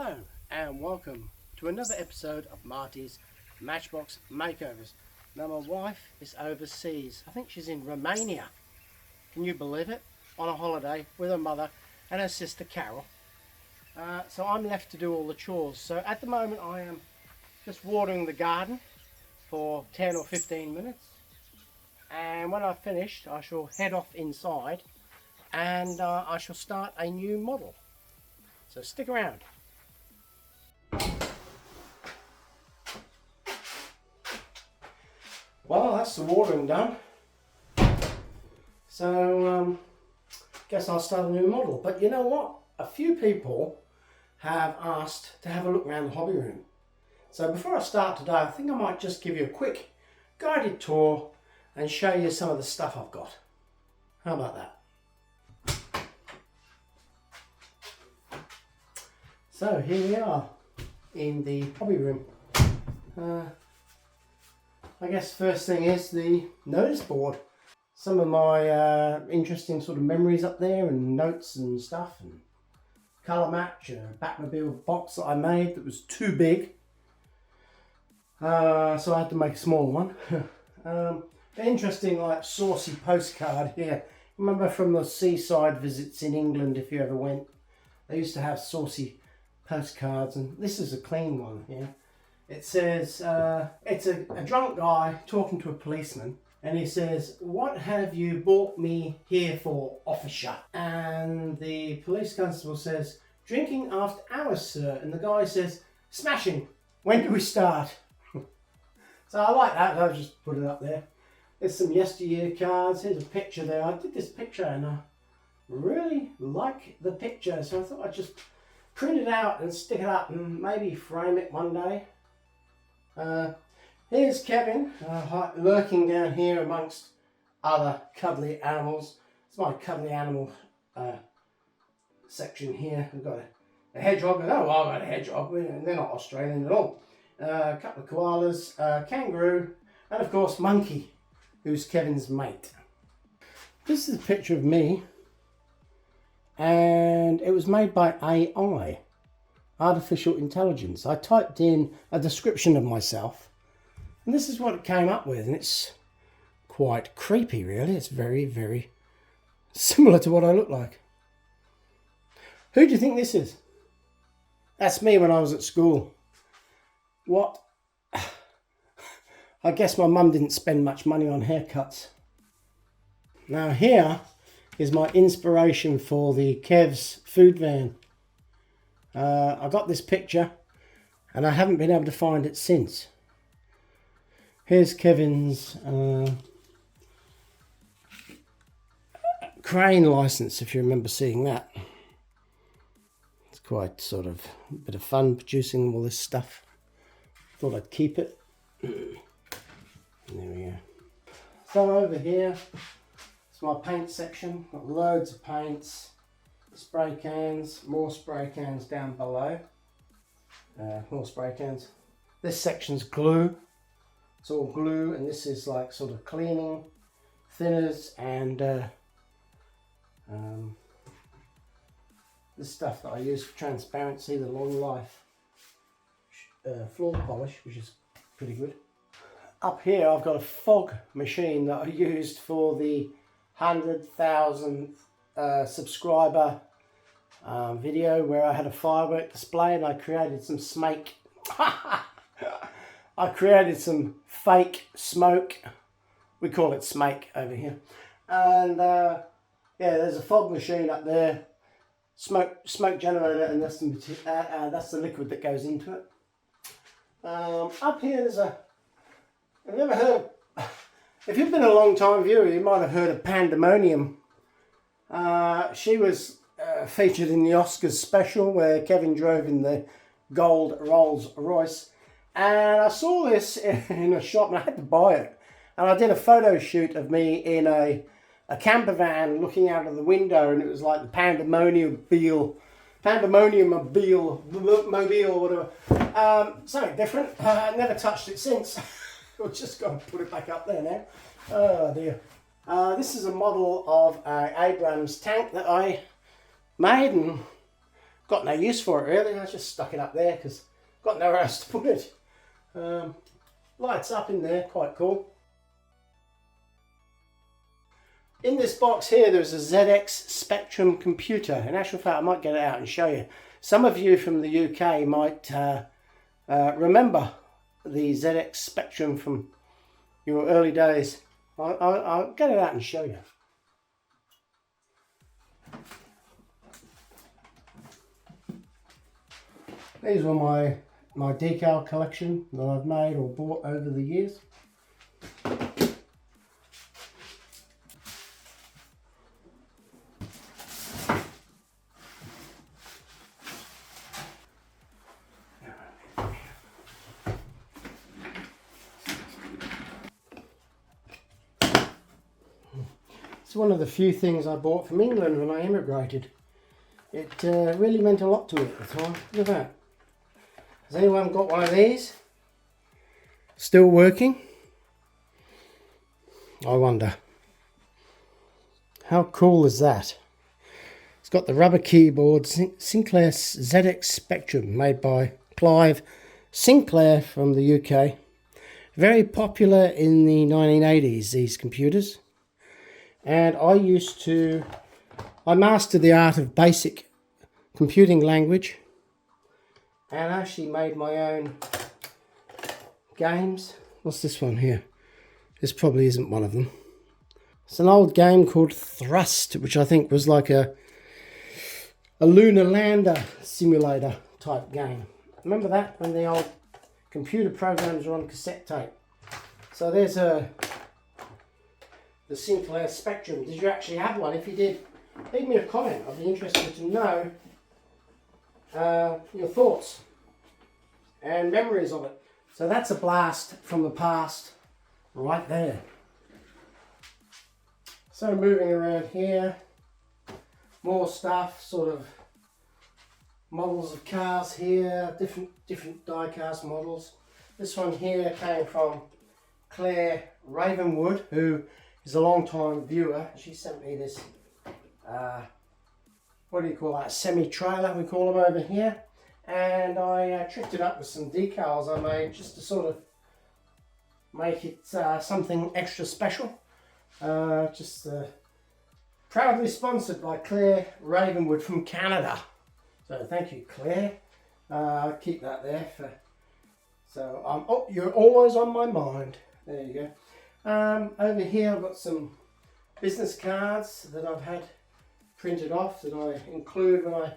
Hello and welcome to another episode of Marty's Matchbox Makeovers. Now my wife is overseas. I think she's in Romania. Can you believe it? On a holiday with her mother and her sister Carol. So I'm left to do all the chores. So at the moment I am just watering the garden for 10 or 15 minutes. And when I've finished I shall head off inside and I shall start a new model. So stick around. Well, that's the watering done. So, guess I'll start a new model. But you know what? A few people have asked to have a look around the hobby room. So before I start today, I think I might just give you a quick guided tour and show you some of the stuff I've got. How about that? So here we are in the hobby room. I guess first thing is the notice board. Some of my interesting sort of memories up there and notes and stuff, and colour match, a Batmobile box that I made that was too big. So I had to make a smaller one. Interesting, like, saucy postcard here. Remember from the seaside visits in England, if you ever went, they used to have saucy postcards, and this is a clean one here. It says, it's a drunk guy talking to a policeman, and he says, "What have you brought me here for, officer?" And the police constable says, "Drinking after hours, sir." And the guy says, "Smashing. When do we start?" So I like that, I'll just put it up there. There's some yesteryear cards. Here's a picture there. I did this picture and I really like the picture, so I thought I'd just print it out and stick it up and maybe frame it one day. Here's Kevin lurking down here amongst other cuddly animals. It's my cuddly animal section here. We've got a hedgehog. Oh, I've got a hedgehog. They're not Australian at all. A couple of koalas, kangaroo, and of course Monkey, who's Kevin's mate. This is a picture of me, and it was made by AI. Artificial intelligence. I typed in a description of myself and this is what it came up with, and it's quite creepy really. It's very, very similar to what I look like. Who do you think this is? That's me when I was at school. What? I guess my mum didn't spend much money on haircuts. Now here is my inspiration for the Kev's food van. I got this picture and I haven't been able to find it since. Here's Kevin's crane license, if you remember seeing that. It's quite sort of a bit of fun producing all this stuff. Thought I'd keep it. There we go. So over here, it's my paint section. Got loads of paints. Spray cans, more spray cans down below, more spray cans. This section's glue, it's all glue, and this is like sort of cleaning, thinners, and this stuff that I use for transparency, the long life floor polish, which is pretty good. Up here I've got a fog machine that I used for the 100,000th subscriber video where I had a firework display and I created some smoke. I created some fake smoke. We call it smoke over here. And yeah, there's a fog machine up there, smoke generator, and that's the liquid that goes into it. Up here there's a, I've never heard of, if you've been a long time viewer you might have heard of Pandemonium. She was featured in the Oscars special where Kevin drove in the gold Rolls Royce, and I saw this in a shop and I had to buy it, and I did a photo shoot of me in a camper van looking out of the window, and it was like the Pandemonium mobile, whatever. Something different. I never touched it since. I've just got to put it back up there now. Oh dear. This is a model of an Abrams tank that I made, and got no use for it really. I just stuck it up there because got nowhere else to put it. Lights up in there, quite cool. In this box here, there's a ZX Spectrum computer. In actual fact, I might get it out and show you. Some of you from the UK might remember the ZX Spectrum from your early days. I'll get it out and show you. These were my decal collection that I've made or bought over the years. It's one of the few things I bought from England when I immigrated. It really meant a lot to me at the time. Look at that. Has anyone got one of these? Still working? I wonder. How cool is that? It's got the rubber keyboard, Sinclair ZX Spectrum, made by Clive Sinclair from the UK. Very popular in the 1980s, these computers. And I mastered the art of basic computing language and actually made my own games. What's this one here? This probably isn't one of them. It's an old game called Thrust, which I think was like a lunar lander simulator type game. Remember that, when the old computer programs were on cassette tape? So there's the Sinclair Spectrum. Did you actually have one? If you did, leave me a comment. I'd be interested to know your thoughts and memories of it. So that's a blast from the past right there. So moving around here, more stuff, sort of models of cars here, different die-cast models. This one here came from Claire Ravenwood, who is a long-time viewer. She sent me this, what do you call that, semi-trailer, we call them over here. And I tricked it up with some decals I made just to sort of make it something extra special. Proudly sponsored by Claire Ravenwood from Canada. So thank you, Claire. I'll keep that there for. So you're always on my mind. There you go. Over here I've got some business cards that I've had printed off that I include when I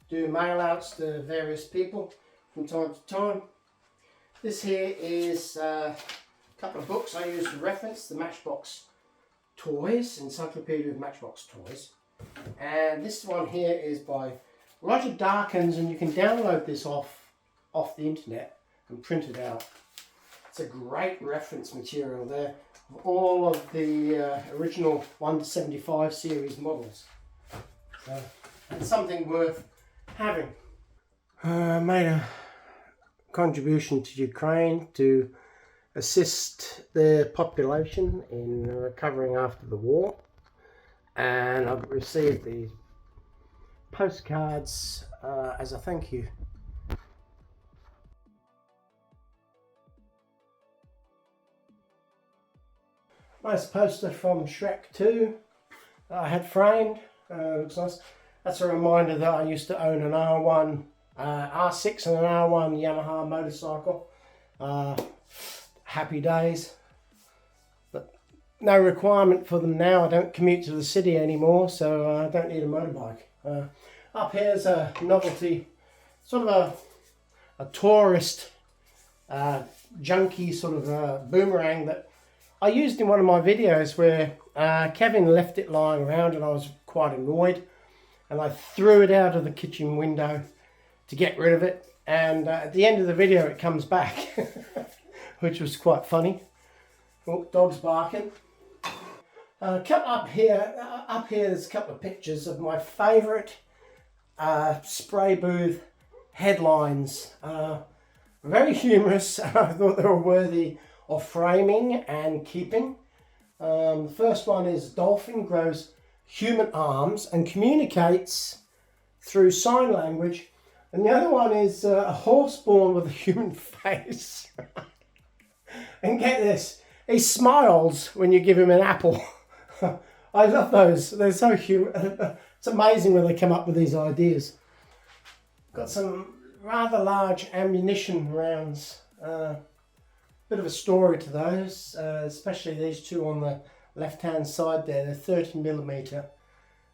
do mail outs to various people from time to time. This here is a couple of books I use for reference, the Matchbox Toys, Encyclopedia of Matchbox Toys. And this one here is by Roger Darkins, and you can download this off the internet and print it out. It's a great reference material there of all of the original 1 to 75 series models. So it's something worth having. Made a contribution to Ukraine to assist their population in recovering after the war, and I've received these postcards as a thank you. Nice poster from Shrek 2 that I had framed. Looks nice. That's a reminder that I used to own an R1, R6 and an R1 Yamaha motorcycle. Happy days. But no requirement for them now. I don't commute to the city anymore, so I don't need a motorbike. Up here's a novelty, sort of a tourist junky sort of boomerang that I used in one of my videos where Kevin left it lying around and I was quite annoyed, and I threw it out of the kitchen window to get rid of it, and at the end of the video it comes back which was quite funny. Oh, dog's barking. Up here there's a couple of pictures of my favourite spray booth headlines. Very humorous. I thought they were worthy of framing and keeping. The first one is dolphin grows human arms and communicates through sign language. And the other one is a horse born with a human face. And get this, he smiles when you give him an apple. I love those. They're so human. It's amazing when they come up with these ideas. Got some rather large ammunition rounds. Bit of a story to those, especially these two on the left-hand side there. They're 30mm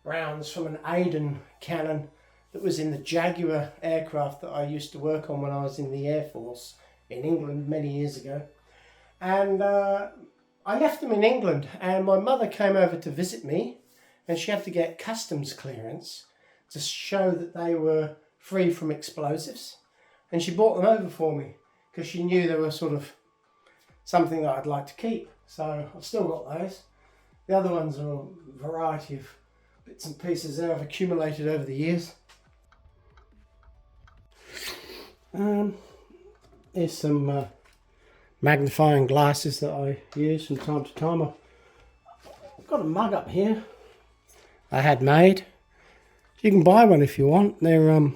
rounds from an Aiden cannon that was in the Jaguar aircraft that I used to work on when I was in the Air Force in England many years ago. And I left them in England, and my mother came over to visit me, and she had to get customs clearance to show that they were free from explosives. And she brought them over for me because she knew they were sort of something that I'd like to keep. So I've still got those. The other ones are a variety of bits and pieces that I've accumulated over the years. Here's some magnifying glasses that I use from time to time. I've got a mug up here I had made. You can buy one if you want. They're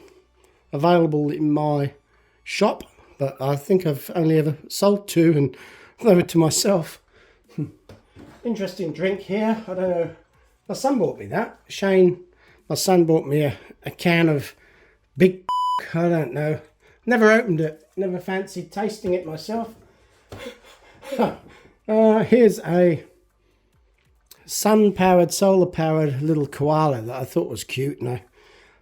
available in my shop, but I think I've only ever sold two, and they were to myself. Interesting drink here. I don't know. My son bought me that. Shane, my son bought me a can of big I don't know. Never opened it. Never fancied tasting it myself. Here's a sun-powered, solar-powered little koala that I thought was cute. And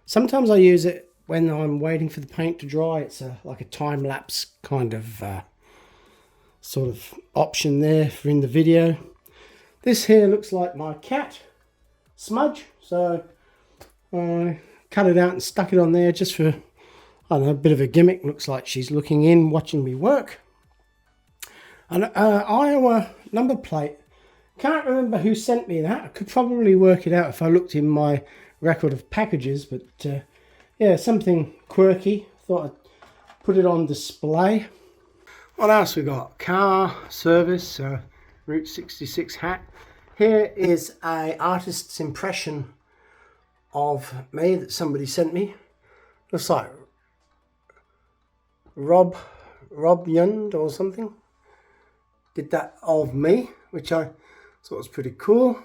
sometimes I use it when I'm waiting for the paint to dry. It's like a time-lapse kind of sort of option there for in the video. This here looks like my cat, Smudge. So I cut it out and stuck it on there just for, I don't know, a bit of a gimmick. Looks like she's looking in, watching me work. An Iowa number plate. Can't remember who sent me that. I could probably work it out if I looked in my record of packages, but yeah, something quirky. Thought I'd put it on display. What else we got? Car service, Route 66 hat. Here is a artist's impression of me that somebody sent me. Looks like Rob Yund or something did that of me, which I thought was pretty cool.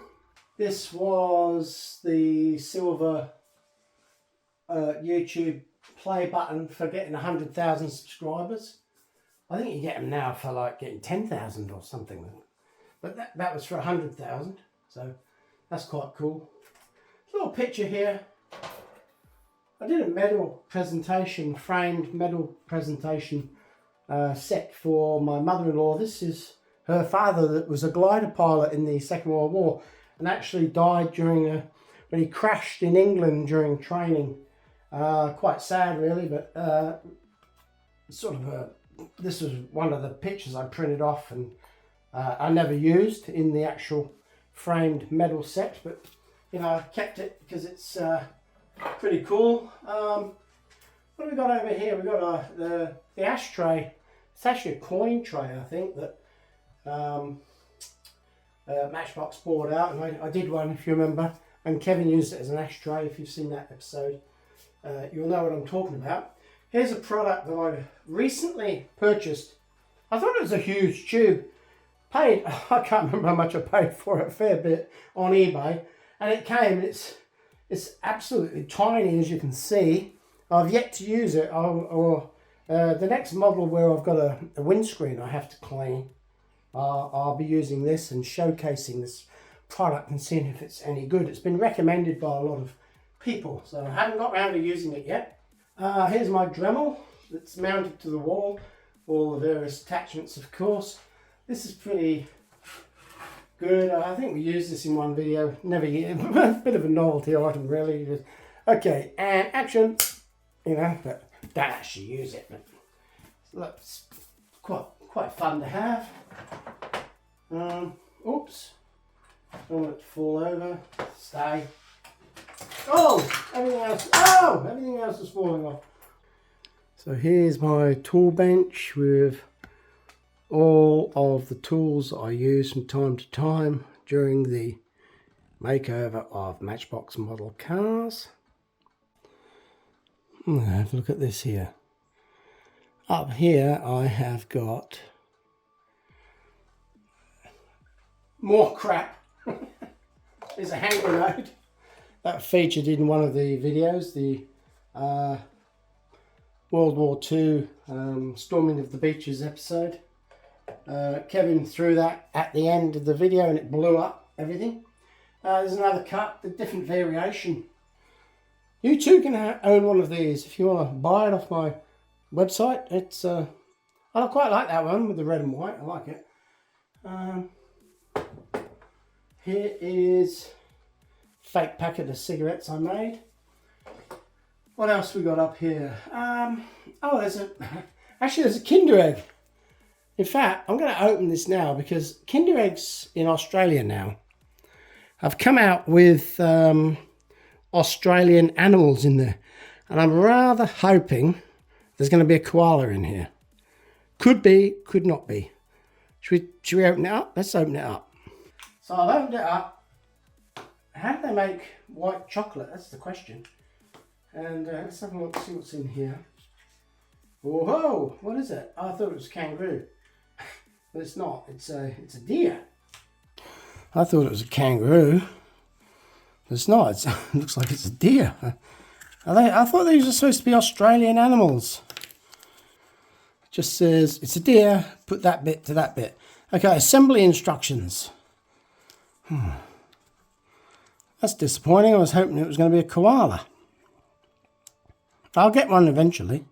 This was the silver YouTube play button for getting 100,000 subscribers. I think you get them now for like getting 10,000 or something. But that was for 100,000, so that's quite cool. Little picture here. I did a medal presentation, framed medal presentation set for my mother-in-law. This is her father that was a glider pilot in the Second World War and actually died during when he crashed in England during training. Quite sad really, but sort of this was one of the pictures I printed off and I never used in the actual framed medal set, but you know, I kept it because it's pretty cool. What have we got over here? We've got the ashtray. It's actually a coin tray, I think, that Matchbox bought out, and I did one, if you remember, and Kevin used it as an ashtray. If you've seen that episode, you'll know what I'm talking about. Here's a product that I recently purchased. I thought it was a huge tube. Paid, I can't remember how much I paid for it, a fair bit on eBay, and it came. It's absolutely tiny, as you can see. I've yet to use it. The next model where I've got a windscreen I have to clean, I'll be using this and showcasing this product and seeing if it's any good. It's been recommended by a lot of people, so I haven't got around to using it yet. Here's my Dremel that's mounted to the wall. All the various attachments, of course. This is pretty good. I think we used this in one video. Never used a bit of a novelty item, really. Okay, and action. You know, but don't actually use it. But it's quite fun to have. Oops. Don't want it to fall over. Stay. Oh, everything else. Oh, everything else is falling off. So here's my tool bench with all of the tools I use from time to time during the makeover of Matchbox model cars. Have a look at this here. Up here I have got more crap. There's a hand grenade that featured in one of the videos, the World War II Storming of the Beaches episode. Kevin threw that at the end of the video and it blew up everything. There's another cut, a different variation. You too can own one of these if you want to buy it off my website. It's I quite like that one with the red and white. I like it. Here is a fake packet of cigarettes I made. What else we got up here? Oh, there's a Kinder Egg. In fact, I'm going to open this now because Kinder Eggs in Australia now have come out with Australian animals in there, and I'm rather hoping there's going to be a koala in here. Could be, could not be. Should we open it up? Let's open it up. So I've opened it up. How do they make white chocolate? That's the question. And let's have a look, see what's in here. Whoa, what is it? Oh, I thought it was kangaroo, but it's not. It's a deer. I thought it was a kangaroo. It's not. It looks like it's a deer. I thought these were supposed to be Australian animals. It just says it's a deer. Put that bit to that bit. Okay, assembly instructions. That's disappointing. I was hoping it was going to be a koala. I'll get one eventually.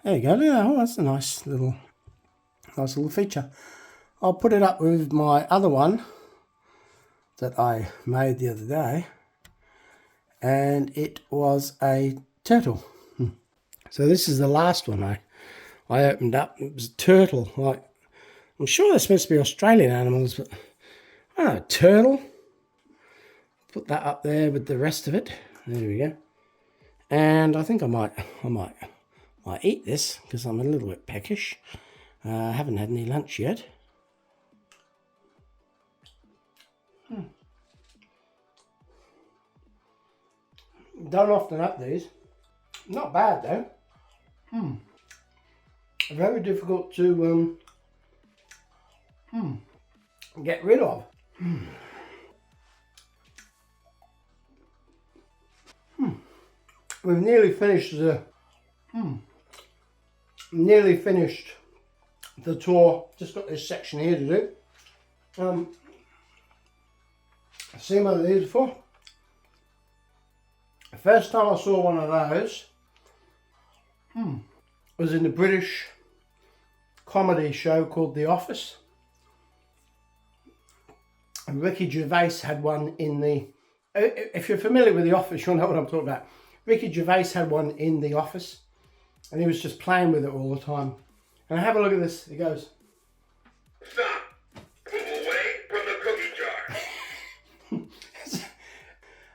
There you go. Look at that. Oh, that's a nice little feature. I'll put it up with my other one that I made the other day, and it was a turtle. So this is the last one I opened up. It was a turtle. Like, I'm sure they're supposed to be Australian animals, but a turtle. Put that up there with the rest of it. There we go. And I think I might eat this because I'm a little bit peckish. I haven't had any lunch yet. Don't often have these. Not bad though. Very difficult to get rid of. We've nearly finished the tour. Just got this section here to do. I've seen one of these before. The first time I saw one of those was in the British comedy show called The Office. And Ricky Gervais had one in the... If you're familiar with The Office, you'll know what I'm talking about. Ricky Gervais had one in The Office, and he was just playing with it all the time. And have a look at this. He goes, "Stop! Move away from the cookie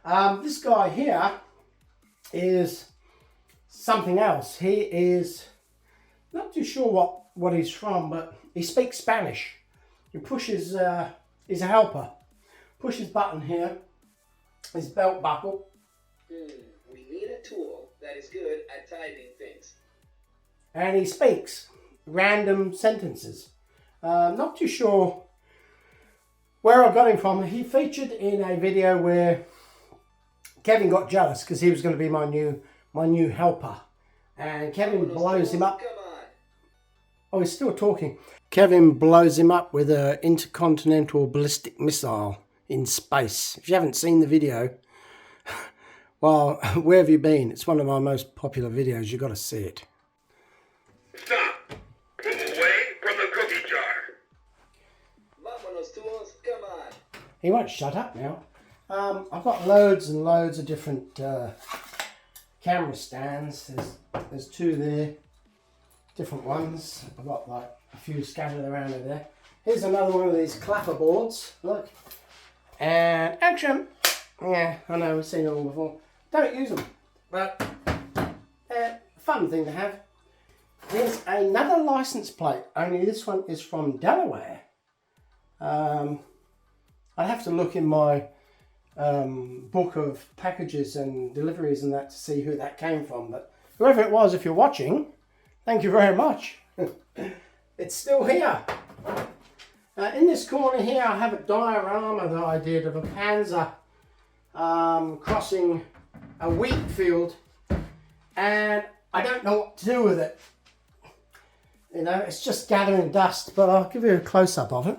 jar." This guy here is something else. He is not too sure what he's from, but he speaks Spanish. He pushes, he's a helper. Push his button here, his belt buckle. We need a tool that is good at typing things. And he speaks random sentences. Not too sure where I got him from. He featured in a video where Kevin got jealous because he was going to be my new helper. And Kevin blows him up. Come on. Oh, he's still talking. Kevin blows him up with an intercontinental ballistic missile in space. If you haven't seen the video, well, where have you been? It's one of my most popular videos. You've got to see it. Stop! Move away from the cookie jar. Vámonos tools, come on. He won't shut up now. I've got loads and loads of different camera stands. There's two there, different ones. I've got like a few scattered around over there. Here's another one of these clapper boards. Look. And action! Yeah, I know, we've seen it all before. Don't use them, but fun thing to have. There's another license plate, only this one is from Delaware. I'd have to look in my book of packages and deliveries and that to see who that came from, but whoever it was, if you're watching, thank you very much. It's still here. In this corner here, I have a diorama that I did of a panzer crossing a wheat field, and I don't know what to do with it. You know, it's just gathering dust, but I'll give you a close-up of it.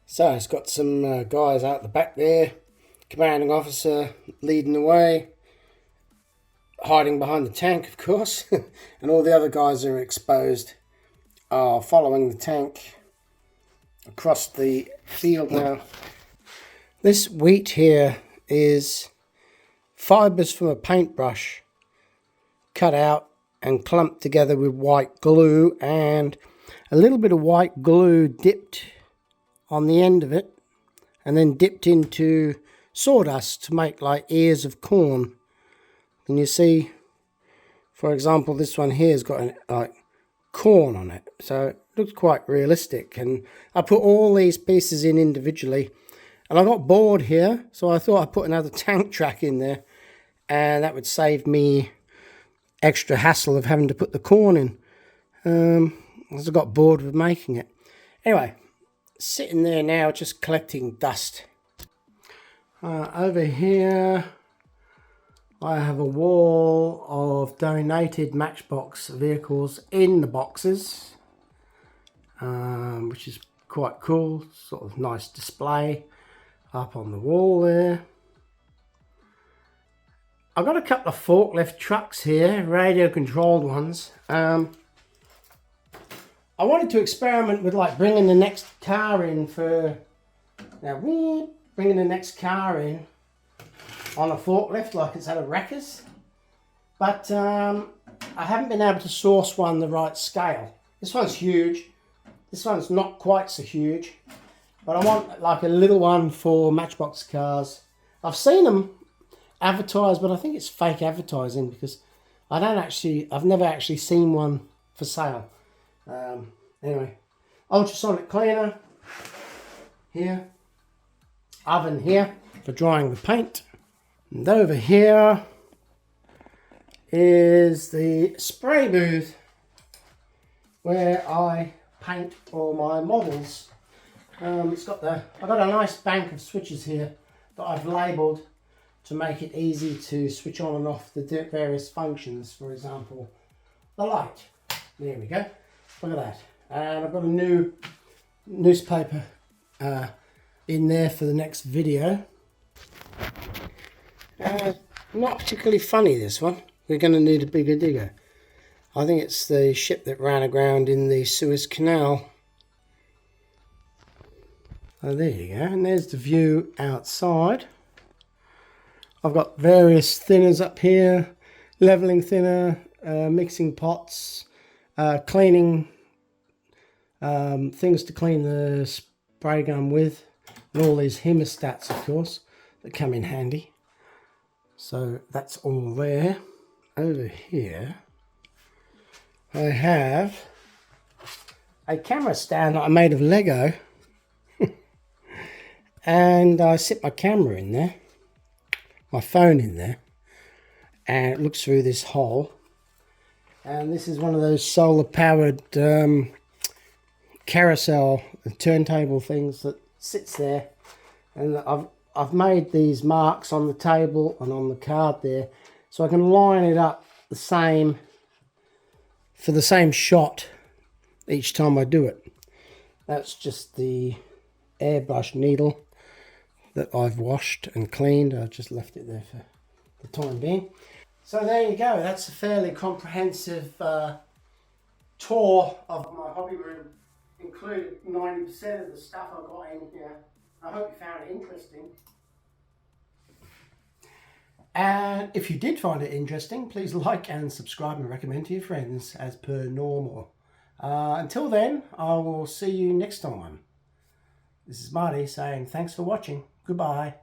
So it's got some guys out the back there, commanding officer leading the way, hiding behind the tank, of course, and all the other guys are exposed, are following the tank across the field now. This wheat here is fibres from a paintbrush cut out and clumped together with white glue, and a little bit of white glue dipped on the end of it and then dipped into sawdust to make like ears of corn. And you see, for example, this one here has got like corn on it, so it looks quite realistic. And I put all these pieces in individually, and I got bored here, so I thought I'd put another tank track in there, and that would save me extra hassle of having to put the corn in, as I got bored with making it. Anyway, sitting there now just collecting dust. Over here I have a wall of donated Matchbox vehicles in the boxes, which is quite cool, sort of nice display up on the wall there. I've got a couple of forklift trucks here, radio controlled ones. I wanted to experiment with like bringing the next car in bringing the next car in on a forklift like it's at a wreckers, but I haven't been able to source one the right scale. This one's huge, this one's not quite so huge, but I want like a little one for Matchbox cars. I've seen them advertised, but I think it's fake advertising because I've never actually seen one for sale. Anyway, ultrasonic cleaner here, oven here for drying the paint, and over here is the spray booth where I paint all my models. I've got a nice bank of switches here that I've labelled to make it easy to switch on and off the various functions. For example, the light. There we go. Look at that. And I've got a new newspaper in there for the next video. Not particularly funny, this one. We're going to need a bigger digger. I think it's the ship that ran aground in the Suez Canal. Oh, there you go. And there's the view outside. I've got various thinners up here, levelling thinner, mixing pots, cleaning things to clean the spray gun with, and all these hemostats, of course, that come in handy. So that's all there. Over here I have a camera stand that I made of Lego and I sit my camera in there, my phone in there, and it looks through this hole. And this is one of those solar powered carousel turntable things that sits there, and I've made these marks on the table and on the card there so I can line it up the same for the same shot each time I do it. That's just the airbrush needle that I've washed and cleaned. I've just left it there for the time being. So there you go, that's a fairly comprehensive tour of my hobby room. Included 90% of the stuff I got in here. I hope you found it interesting. And if you did find it interesting, please like and subscribe and recommend to your friends as per normal. Until then, I will see you next time. This is Marty saying thanks for watching. Goodbye.